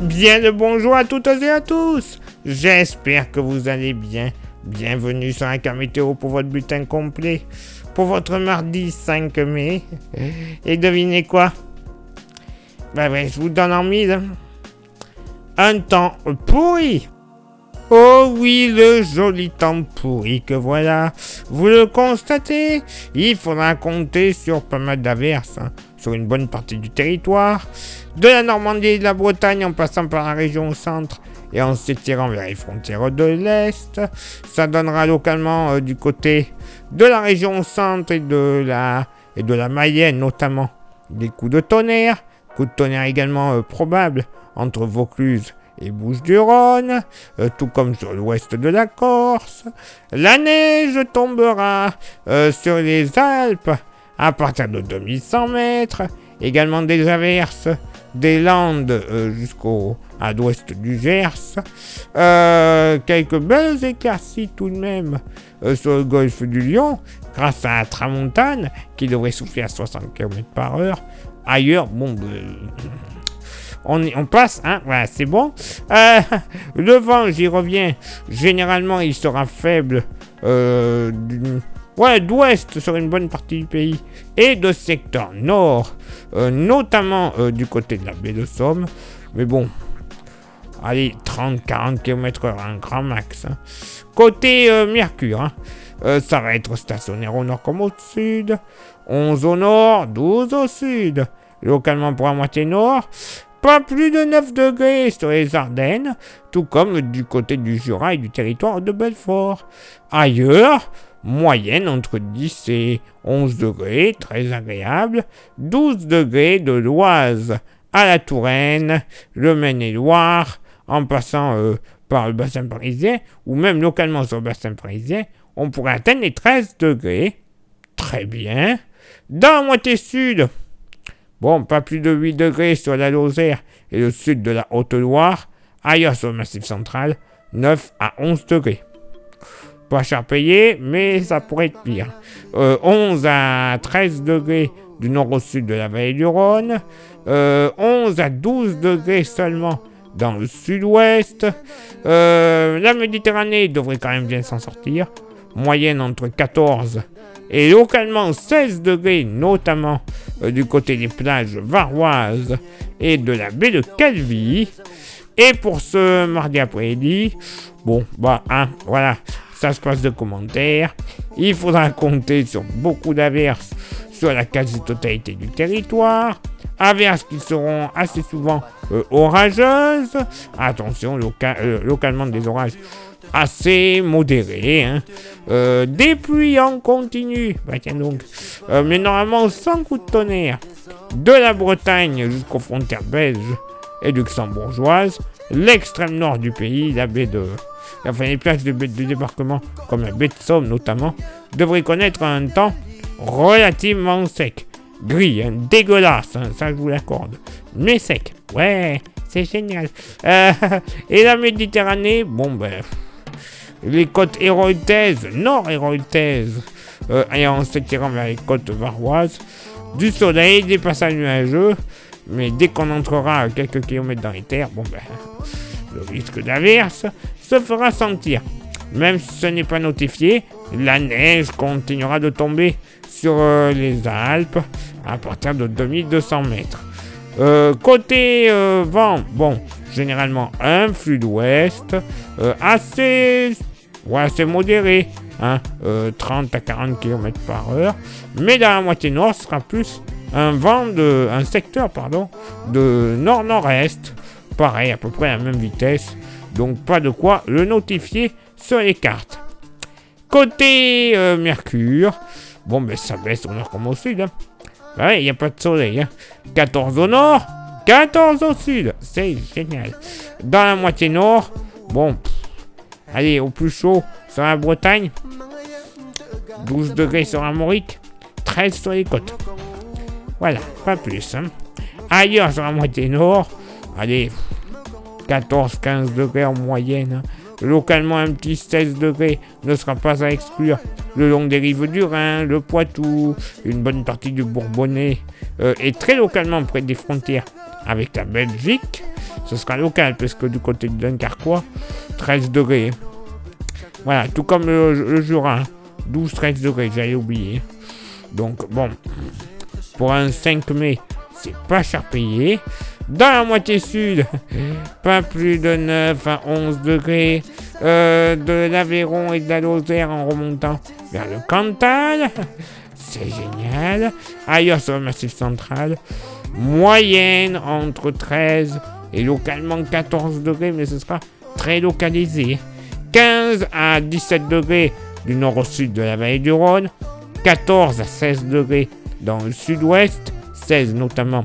Bien le bonjour à toutes et à tous. J'espère que vous allez bien. Bienvenue sur un cas météo pour votre bulletin complet. Pour votre mardi 5 mai. Et devinez quoi? Je vous donne en mille. Un temps pourri. Oh oui, le joli temps pourri que voilà. Vous le constatez, il faudra compter sur pas mal d'averses, sur une bonne partie du territoire, de la Normandie et de la Bretagne en passant par la région centre et en s'étirant vers les frontières de l'Est. Ça donnera localement du côté de la région centre et de la Mayenne notamment des coups de tonnerre également probables entre Vaucluse et Bouches-du-Rhône, tout comme sur l'ouest de la Corse. La neige tombera sur les Alpes à partir de 2100 mètres, également des averses des Landes à l'ouest du Gers, quelques belles éclaircies tout de même sur le golfe du Lion, grâce à la tramontane qui devrait souffler à 60 km/h. Ailleurs, on passe, voilà, c'est bon. Le vent, j'y reviens. Généralement, il sera faible d'ouest sur une bonne partie du pays et de secteur nord, notamment du côté de la baie de Somme. Mais bon, allez, 30-40 km/h, un grand max. Côté Mercure, ça va être stationnaire au nord comme au sud. 11 au nord, 12 au sud. Localement pour la moitié nord. Pas plus de 9 degrés sur les Ardennes, tout comme du côté du Jura et du territoire de Belfort. Ailleurs, moyenne entre 10 et 11 degrés, très agréable. 12 degrés de l'Oise à la Touraine, le Maine-et-Loire, en passant par le bassin parisien, ou même localement sur le bassin parisien, on pourrait atteindre les 13 degrés. Très bien. Dans la moitié sud, pas plus de 8 degrés sur la Lozère et le sud de la Haute-Loire. Ailleurs sur le Massif central, 9 à 11 degrés. Pas cher payé, mais ça pourrait être pire. 11 à 13 degrés du nord au sud de la vallée du Rhône. 11 à 12 degrés seulement dans le sud-ouest. La Méditerranée devrait quand même bien s'en sortir. Moyenne entre 14 et localement 16 degrés, notamment du côté des plages varoises et de la baie de Calvi. Et pour ce mardi après-midi, voilà, ça se passe de commentaires. Il faudra compter sur beaucoup d'averses sur la quasi-totalité du territoire. Averses qui seront assez souvent orageuses. Attention, localement des orages assez modérés. Des pluies en continu. Mais normalement sans coup de tonnerre. De la Bretagne jusqu'aux frontières belges et luxembourgeoises. L'extrême nord du pays, les plages du débarquement, comme la baie de Somme notamment, devraient connaître un temps relativement sec. Gris, dégueulasse, ça je vous l'accorde. Mais sec, ouais, c'est génial. Et la Méditerranée, les côtes héraultaises, nord-héraultaises, et en s'étirant vers les côtes varoises, du soleil, des passages nuageux, mais dès qu'on entrera à quelques kilomètres dans les terres, le risque d'averse se fera sentir. Même si ce n'est pas notifié, la neige continuera de tomber sur les Alpes à partir de 2200 mètres. Côté vent, généralement un flux d'ouest assez modéré, 30 à 40 km/h, mais dans la moitié nord, ce sera plus un secteur de nord-nord-est, pareil, à peu près à la même vitesse, donc pas de quoi le notifier sur les cartes. Côté Mercure, ça baisse au nord comme au sud, il n'y a pas de soleil, 14 au nord, 14 au sud, c'est génial. Dans la moitié nord, allez, au plus chaud, sur la Bretagne, 12 degrés sur Armorique, 13 sur les côtes. Voilà, pas plus. Ailleurs, sur la moitié nord, allez, 14-15 degrés en moyenne. Localement, un petit 16 degrés ne sera pas à exclure. Le long des rives du Rhin, le Poitou, une bonne partie du Bourbonnais, et très localement près des frontières avec la Belgique. Ce sera local, parce que du côté de Dunkerquois, 13 degrés. Voilà, tout comme le Jura, 12-13 degrés, j'allais oublier. Donc, bon, pour un 5 mai, c'est pas cher payé. Dans la moitié sud, pas plus de 9 à 11 degrés. De l'Aveyron et de la Lozère en remontant vers le Cantal. C'est génial. Ailleurs sur le Massif central, moyenne entre 13 et localement 14 degrés, mais ce sera très localisé. 15 à 17 degrés du nord au sud de la vallée du Rhône, 14 à 16 degrés dans le sud-ouest, 16 notamment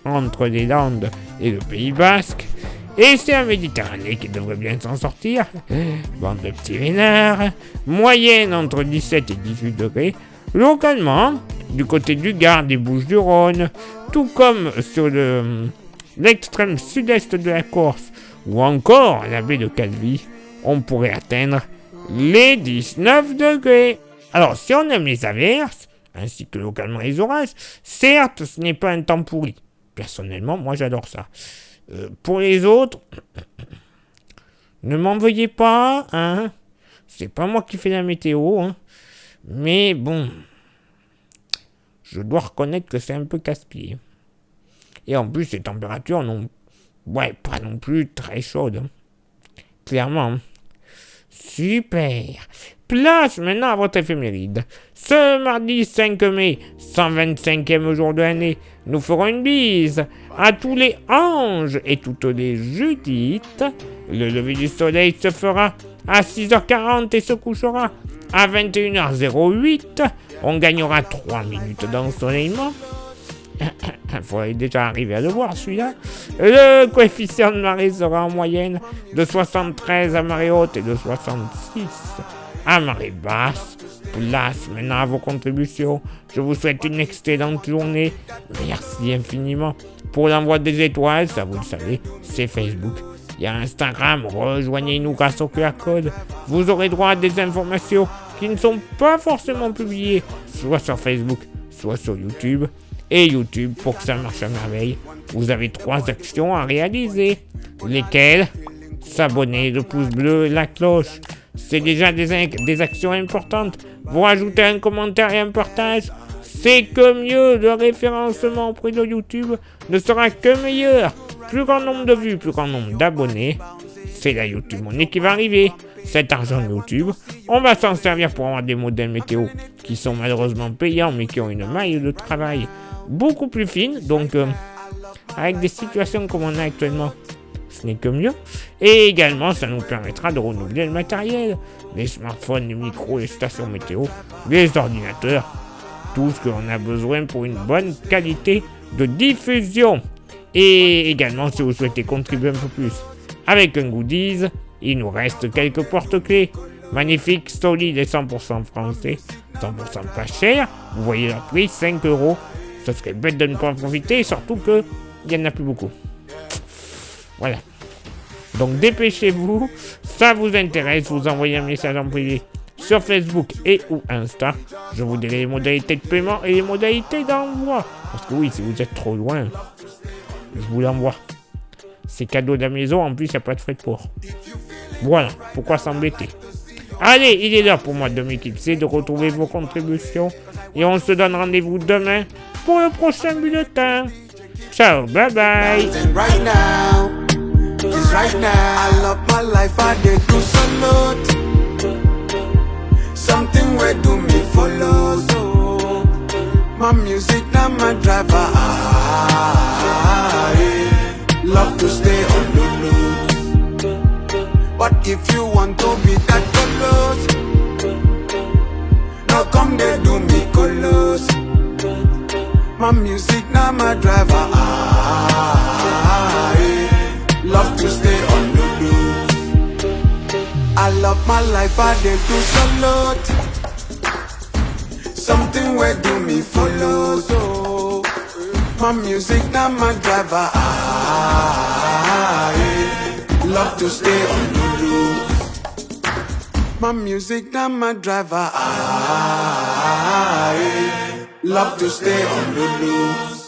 entre les Landes et le Pays Basque. Et c'est la Méditerranée qui devrait bien s'en sortir. Bande de petits renards. Moyenne entre 17 et 18 degrés. Localement, du côté du Gard, des Bouches-du-Rhône, tout comme sur l'extrême sud-est de la Corse, ou encore la baie de Calvi, on pourrait atteindre les 19 degrés. Alors, si on aime les averses, ainsi que localement les orages, certes, ce n'est pas un temps pourri. Personnellement, moi j'adore ça. Pour les autres, ne m'en veuillez pas, hein. C'est pas moi qui fais la météo, hein. Mais bon, je dois reconnaître que c'est un peu casse-pied. Et en plus, les températures pas non plus très chaudes. Hein. Clairement. Super. Place maintenant à votre éphéméride. Ce mardi 5 mai, 125e jour de l'année, nous ferons une bise à tous les anges et toutes les Judith. Le lever du soleil se fera à 6h40 et se couchera à 21h08. On gagnera 3 minutes d'ensoleillement. Il faudrait déjà arriver à le voir celui-là. Le coefficient de marée sera en moyenne de 73 à marée haute et de 66 à marée basse. Place maintenant à vos contributions. Je vous souhaite une excellente journée. Merci infiniment pour l'envoi des étoiles. Ça, vous le savez, c'est Facebook. Il y a Instagram. Rejoignez-nous grâce au QR code. Vous aurez droit à des informations qui ne sont pas forcément publiées, soit sur Facebook, soit sur YouTube. Et YouTube, pour que ça marche à merveille, vous avez 3 actions à réaliser. Lesquelles? S'abonner, le pouce bleu, la cloche. C'est déjà des actions importantes. Vous rajoutez un commentaire et un partage. C'est que mieux. Le référencement auprès de YouTube ne sera que meilleur. Plus grand nombre de vues, plus grand nombre d'abonnés. C'est la YouTube Money qui va arriver. Cet argent de YouTube, on va s'en servir pour avoir des modèles météo qui sont malheureusement payants mais qui ont une maille de travail beaucoup plus fine. Donc, avec des situations comme on a actuellement, ce n'est que mieux. Et également, ça nous permettra de renouveler le matériel. Les smartphones, les micros, les stations météo, les ordinateurs. Tout ce qu'on a besoin pour une bonne qualité de diffusion. Et également, si vous souhaitez contribuer un peu plus avec un goodies, il nous reste quelques porte-clés. Magnifiques, solides et 100% français. 100% pas cher. Vous voyez leur prix, 5 €. Ce serait bête de ne pas en profiter, surtout qu'il n'y en a plus beaucoup. Voilà. Donc dépêchez-vous. Ça vous intéresse, vous envoyez un message en privé sur Facebook et ou Insta. Je vous dirai les modalités de paiement et les modalités d'envoi. Parce que oui, si vous êtes trop loin, je vous l'envoie. C'est cadeau de la maison, en plus il n'y a pas de frais de port. Voilà, pourquoi s'embêter? Allez, il est l'heure pour moi de m'éclipser, de retrouver vos contributions. Et on se donne rendez-vous demain pour le prochain bulletin. Ciao, bye bye. Something where do me follow. My music now my driver. Love to stay on the loose. But if you want to be that close, now come there do me close. My music now my driver. Love to stay on the loose. I love my life, I did do solo. Something where do me follow. So my music now my driver. Love to stay on the loose. My music now my driver. Love to stay on the loose.